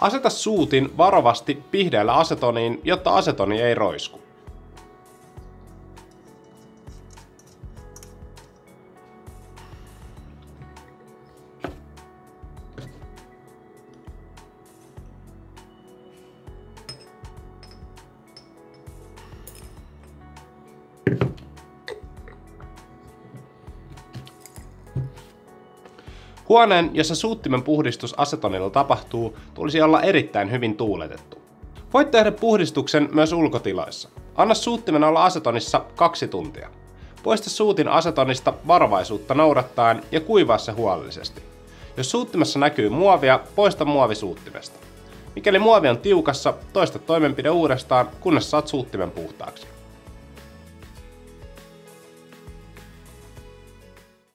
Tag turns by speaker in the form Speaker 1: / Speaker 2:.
Speaker 1: Aseta suutin varovasti pihdeällä asetoniin, jotta asetoni ei roisku. Huoneen, jossa suuttimen puhdistus asetonilla tapahtuu, tulisi olla erittäin hyvin tuuletettu. Voit tehdä puhdistuksen myös ulkotiloissa. Anna suuttimen olla asetonissa 2 tuntia. Poista suutin asetonista varovaisuutta noudattaen ja kuivaa se huolellisesti. Jos suuttimessa näkyy muovia, poista muovi suuttimesta. Mikäli muovi on tiukassa, toista toimenpide uudestaan, kunnes saat suuttimen puhtaaksi.